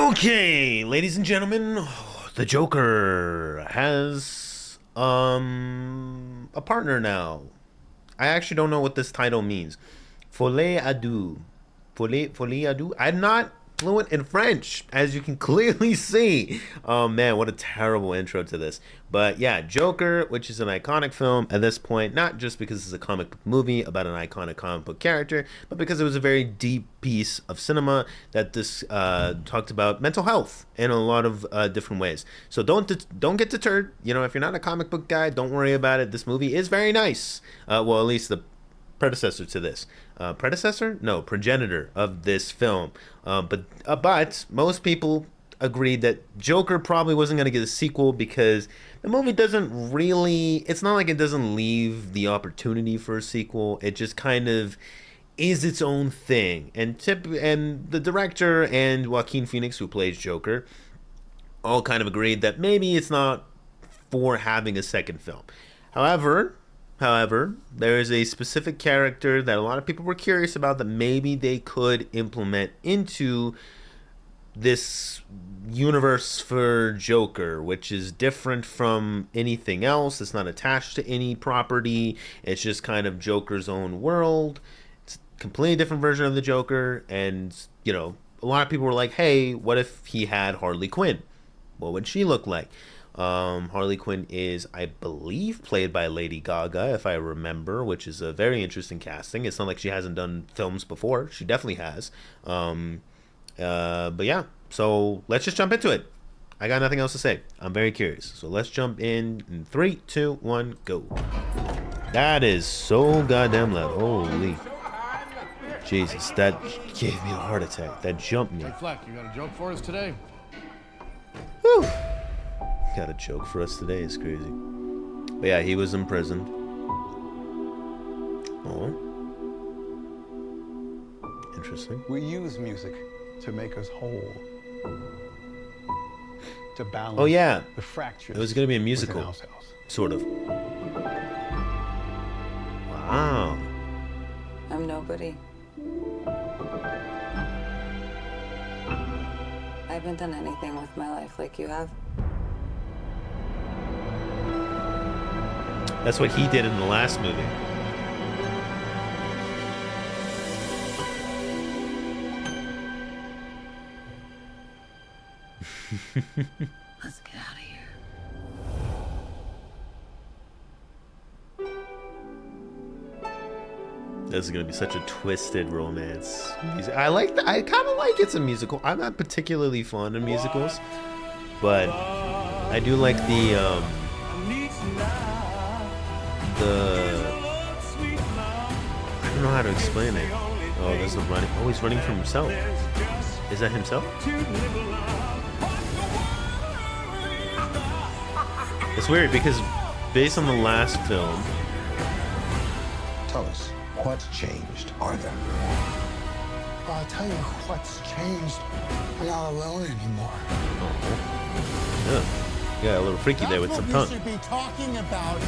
Okay, ladies and gentlemen, the Joker has a partner now. I actually don't know what this title means. Folie à deux. Folie à deux. I'm not fluent in French, as you can clearly see. Oh man, what a terrible intro to this. But yeah, Joker, which is an iconic film at this point, not just because it's a comic book movie about an iconic comic book character, but because it was a very deep piece of cinema that this talked about mental health in a lot of different ways. So don't get deterred. You know, if you're not a comic book guy, don't worry about it. This movie is very nice. Well, at least the predecessor to this. Predecessor? No, progenitor of this film. But most people agreed that Joker probably wasn't going to get a sequel because the movie doesn't really. It's not like it doesn't leave the opportunity for a sequel. It just kind of is its own thing. And the director and Joaquin Phoenix, who plays Joker, all kind of agreed that maybe it's not for having a second film. However, there is a specific character that a lot of people were curious about that maybe they could implement into this universe for Joker, which is different from anything else. It's not attached to any property. It's just kind of Joker's own world. It's a completely different version of the Joker. And, you know, a lot of people were like, hey, what if he had Harley Quinn? What would she look like? Harley Quinn is, I believe, played by Lady Gaga, if I remember, which is a very interesting casting. It's not like she hasn't done films before. She definitely has. But yeah, so let's just jump into it. I got nothing else to say. I'm very curious. So let's jump in 3, 2, 1, go. That is so goddamn loud. Holy Jesus, that gave me a heart attack. That jumped me. Hey, Fleck, you got a joke for us today? Whew. Got a joke for us today. It's crazy. But yeah, he was imprisoned. Oh. Interesting. We use music to make us whole. To balance Oh yeah. the fractures. It was going to be a musical. within ourselves. Sort of. Wow. I'm nobody. I haven't done anything with my life like you have. That's what he did in the last movie. Let's get out of here. This is gonna be such a twisted romance. I like that. I kind of like it's a musical. I'm not particularly fond of musicals, but I do like the I don't know how to explain it. Oh, there's the running. Oh, he's running from himself. Is that himself? It's weird because based on the last film, Tell us, what's changed, Arthur? I'll tell you what's changed. I'm not alone anymore. yeah, got a little freaky there with some tongue. That's what we should be talking about.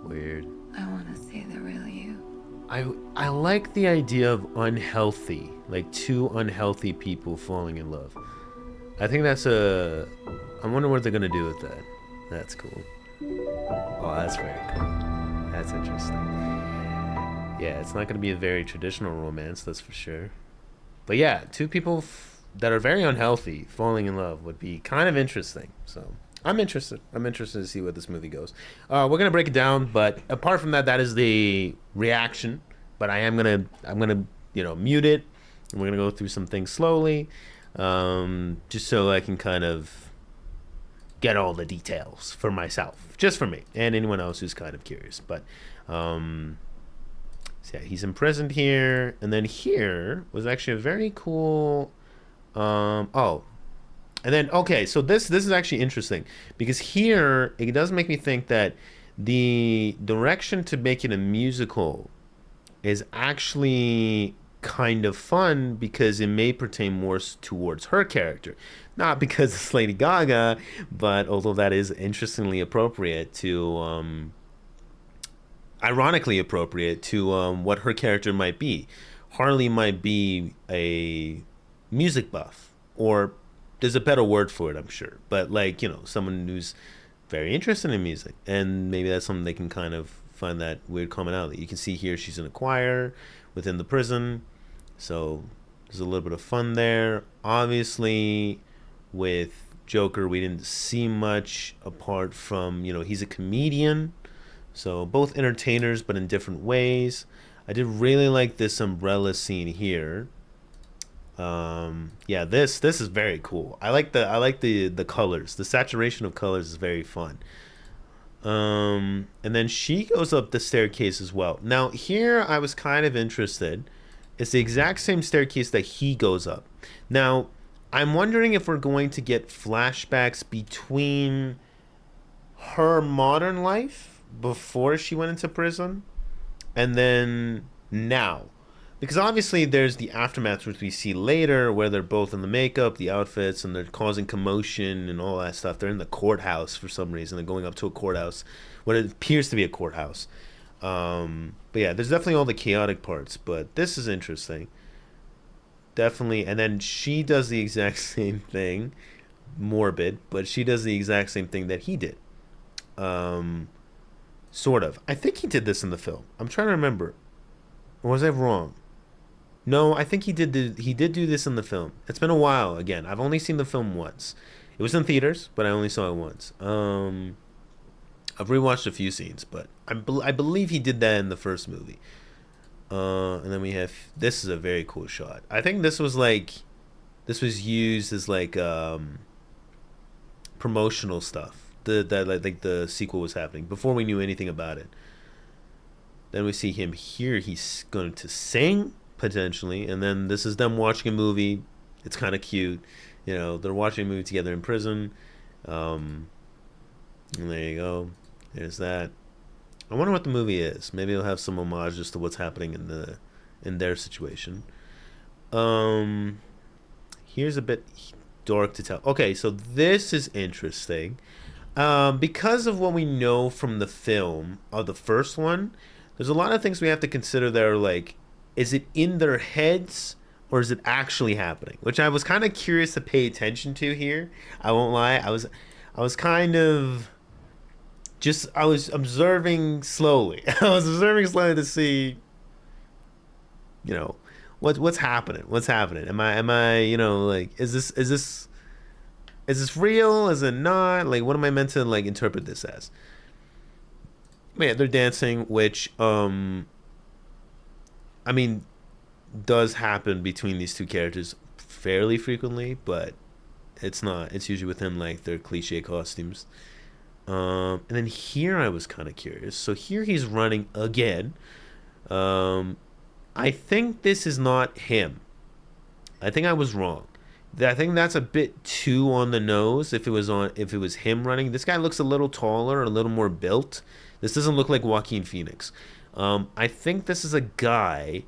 Weird. I want to see the real you. I like the idea of unhealthy, like two unhealthy people falling in love. I think that's a. I wonder what they're gonna do with that. That's cool. Oh, that's very cool. That's interesting. Yeah, it's not gonna be a very traditional romance, that's for sure. But yeah, two people that are very unhealthy falling in love would be kind of interesting. So I'm interested. I'm interested to see where this movie goes. We're gonna break it down, but apart from that, that is the reaction. But I'm gonna mute it, and we're gonna go through some things slowly, just so I can kind of get all the details for myself, just for me and anyone else who's kind of curious. But so yeah, he's imprisoned here, and then here was actually a very cool. Oh. And then, okay, so this is actually interesting because here it does make me think that the direction to make it a musical is actually kind of fun because it may pertain more towards her character. Not because it's Lady Gaga, but although that is interestingly appropriate to, ironically appropriate to what her character might be. Harley might be a music buff, or there's a better word for it, I'm sure. But like, someone who's very interested in music, and maybe that's something they can kind of find that weird commonality. You can see here she's in a choir within the prison, so there's a little bit of fun there. Obviously, with Joker, we didn't see much apart from, he's a comedian, so both entertainers but in different ways. I did really like this umbrella scene here. Yeah, this is very cool. I like the colors. The saturation of colors is very fun. And then she goes up the staircase as well. Now here I was kind of interested. It's the exact same staircase that he goes up. Now I'm wondering if we're going to get flashbacks between her modern life before she went into prison and then now. Because obviously there's the aftermath, which we see later, where they're both in the makeup, the outfits, and they're causing commotion and all that stuff. They're in the courthouse for some reason. They're going up to a courthouse, what it appears to be a courthouse. But yeah, there's definitely all the chaotic parts. But this is interesting. Definitely. And then she does the exact same thing. Morbid. But she does the exact same thing that he did. Sort of. I think he did this in the film. I'm trying to remember. Or was I wrong? No, I think he did do this in the film. It's been a while. Again, I've only seen the film once. It was in theaters, but I only saw it once. I've rewatched a few scenes, but I believe he did that in the first movie. And then we have, this is a very cool shot. I think this was used as like promotional stuff. Like the sequel was happening before we knew anything about it. Then we see him here. He's going to sing potentially, and then this is them watching a movie. It's kind of cute, they're watching a movie together in prison. And there you go. There's that. I wonder what the movie is. Maybe it'll have some homages to what's happening in their situation. Here's a bit dark to tell. Okay, so this is interesting. Because of what we know from the film of the first one, there's a lot of things we have to consider that are like, is it in their heads or is it actually happening? Which I was kind of curious to pay attention to here. I won't lie. I was kind of I was observing slowly. I was observing slowly to see, what's happening. What's happening? Am I like, is this real? Is it not? Like, what am I meant to like interpret this as? Man, they're dancing, which I mean, does happen between these two characters fairly frequently, but it's not. It's usually within like their cliche costumes. And then here I was kind of curious. So here he's running again. I think this is not him. I think I was wrong. I think that's a bit too on the nose. If it was him running, this guy looks a little taller, a little more built. This doesn't look like Joaquin Phoenix. I think this is a guy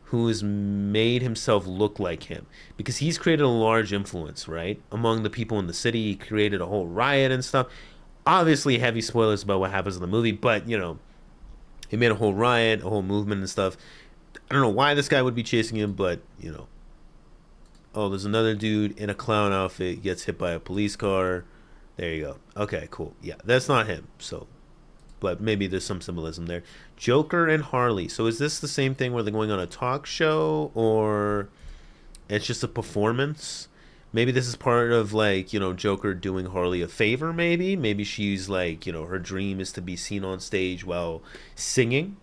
who has made himself look like him because he's created a large influence, right, among the people in the city. He created a whole riot and stuff. Obviously, heavy spoilers about what happens in the movie, but he made a whole riot, a whole movement and stuff. I don't know why this guy would be chasing him, but oh, there's another dude in a clown outfit gets hit by a police car. There you go. Okay, cool. Yeah, that's not him. So, but maybe there's some symbolism there. Joker and Harley. So is this the same thing where they're going on a talk show, or it's just a performance? Maybe this is part of like, Joker doing Harley a favor. Maybe she's like, her dream is to be seen on stage while singing.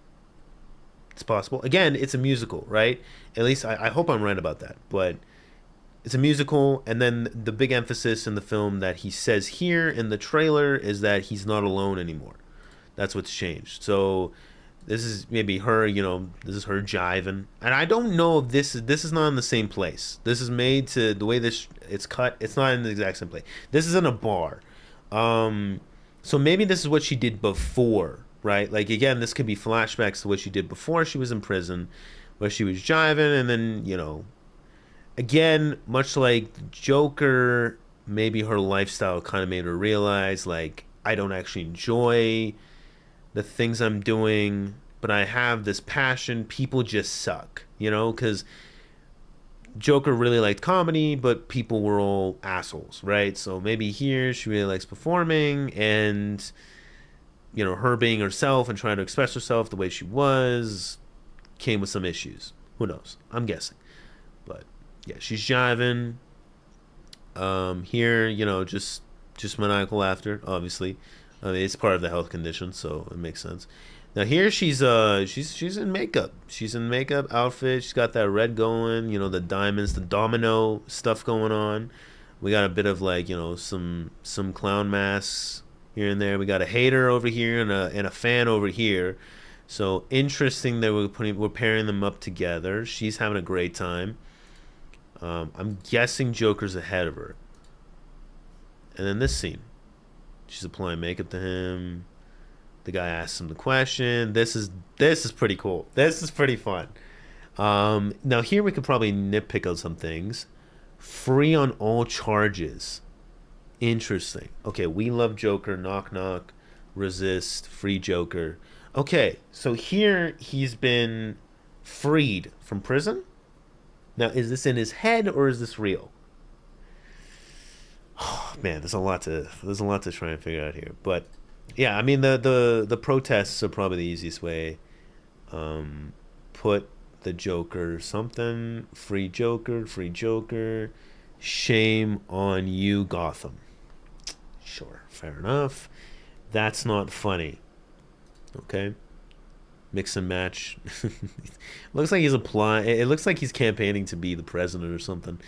It's possible. Again, it's a musical, right? At least I hope I'm right about that. But it's a musical, and then the big emphasis in the film that he says here in the trailer is that he's not alone anymore. That's what's changed. So this is maybe her, this is her jiving. And I don't know if this is not in the same place. This is made to, the way it's cut, it's not in the exact same place. This is in a bar. So maybe this is what she did before, right? Like, again, this could be flashbacks to what she did before she was in prison. where she was jiving, and then, you know, again, much like Joker, maybe her lifestyle kind of made her realize, like, I don't actually enjoy the things I'm doing, but I have this passion. People just suck, you know, because Joker really liked comedy, but people were all assholes, right? So maybe here she really likes performing, and, you know, her being herself and trying to express herself the way she was came with some issues. Who knows? I'm guessing. But yeah, she's jiving. Here, you know, just maniacal laughter, obviously. I mean, it's part of the health condition, so it makes sense. Now here she's in makeup. She's in makeup outfit. She's got that red going, you know, the diamonds, the domino stuff going on. We got a bit of, like, you know, some clown masks here and there. We got a hater over here and a fan over here. So interesting that we're pairing them up together. She's having a great time. I'm guessing Joker's ahead of her. And then this scene, she's applying makeup to him. The guy asks him the question. This is pretty cool. This is pretty fun. Now here we could probably nitpick on some things. Free on all charges. Interesting. Okay, we love Joker. Knock knock. Resist. Free Joker. Okay, so here he's been freed from prison. Now, is this in his head or is this real? Oh, man, there's a lot to try and figure out here. But yeah, I mean the protests are probably the easiest way. Put the Joker something. Free Joker. Shame on you, Gotham. Sure, fair enough. That's not funny. Okay. Mix and match. Looks like he's applying. It looks like he's campaigning to be the president or something.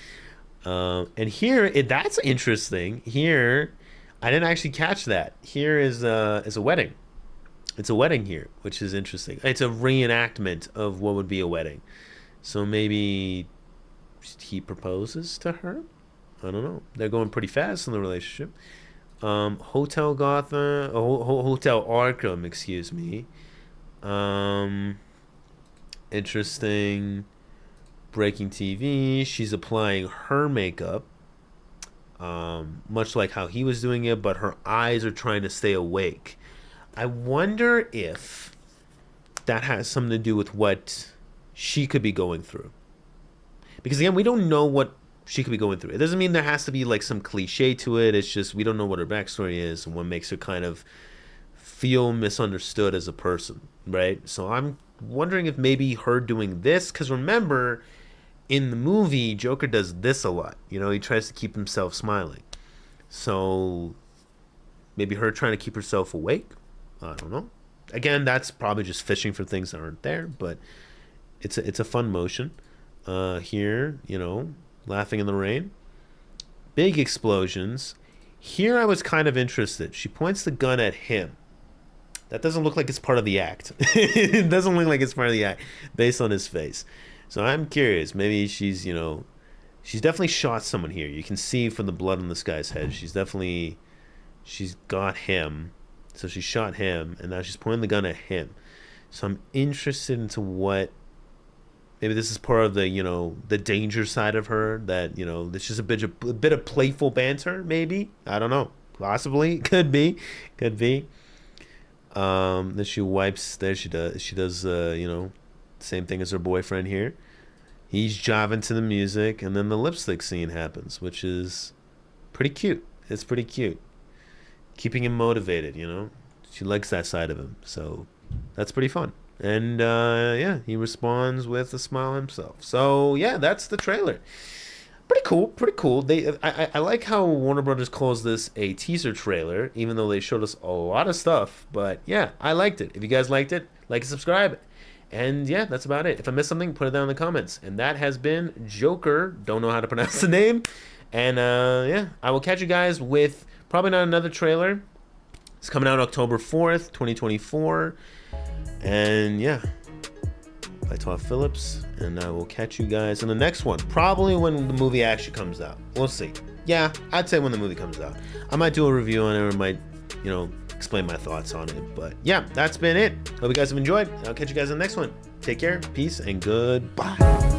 And here, that's interesting. Here, I didn't actually catch that. Here is a wedding. It's a wedding here, which is interesting. It's a reenactment of what would be a wedding. So maybe he proposes to her. I don't know. They're going pretty fast in the relationship. Hotel Gotham, Hotel Arkham, excuse me. Interesting. Breaking TV. She's applying her makeup, much like how he was doing it, but her eyes are trying to stay awake. I wonder if that has something to do with what she could be going through. Because again, we don't know what she could be going through. It doesn't mean there has to be like some cliche to it. It's just we don't know what her backstory is and what makes her kind of feel misunderstood as a person, right? So I'm wondering if maybe her doing this, because remember, in the movie, Joker does this a lot. You know, he tries to keep himself smiling. So maybe her trying to keep herself awake. I don't know. Again, that's probably just fishing for things that aren't there, but it's a fun motion. Here, you know, laughing in the rain. Big explosions. Here I was kind of interested. She points the gun at him. That doesn't look like it's part of the act. It doesn't look like it's part of the act based on his face. So I'm curious. Maybe she's, you know, she's definitely shot someone here. You can see from the blood on this guy's head. She's got him. So she shot him, and now she's pointing the gun at him. So I'm interested into what, maybe this is part of the, you know, the danger side of her, that, you know, this is a bit of playful banter, maybe. I don't know. Possibly. Could be. Then she wipes. There she does, you know, same thing as her boyfriend here. He's jiving to the music, and then the lipstick scene happens, which is pretty cute. It's pretty cute. Keeping him motivated, you know. She likes that side of him, so that's pretty fun. And yeah, he responds with a smile himself. So yeah, that's the trailer. Pretty cool. I like how Warner Brothers calls this a teaser trailer, even though they showed us a lot of stuff. But yeah, I liked it. If you guys liked it, like and subscribe. And yeah, that's about it. If I missed something, put it down in the comments. And that has been Joker. Don't know how to pronounce the name. And yeah, I will catch you guys with probably not another trailer. It's coming out October 4th, 2024. And yeah, by Todd Phillips. And I will catch you guys in the next one. Probably when the movie actually comes out. We'll see. Yeah, I'd say when the movie comes out. I might do a review on it, or might, you know, explain my thoughts on it. But yeah, that's been it. Hope you guys have enjoyed. I'll catch you guys in the next one. Take care, peace, and goodbye.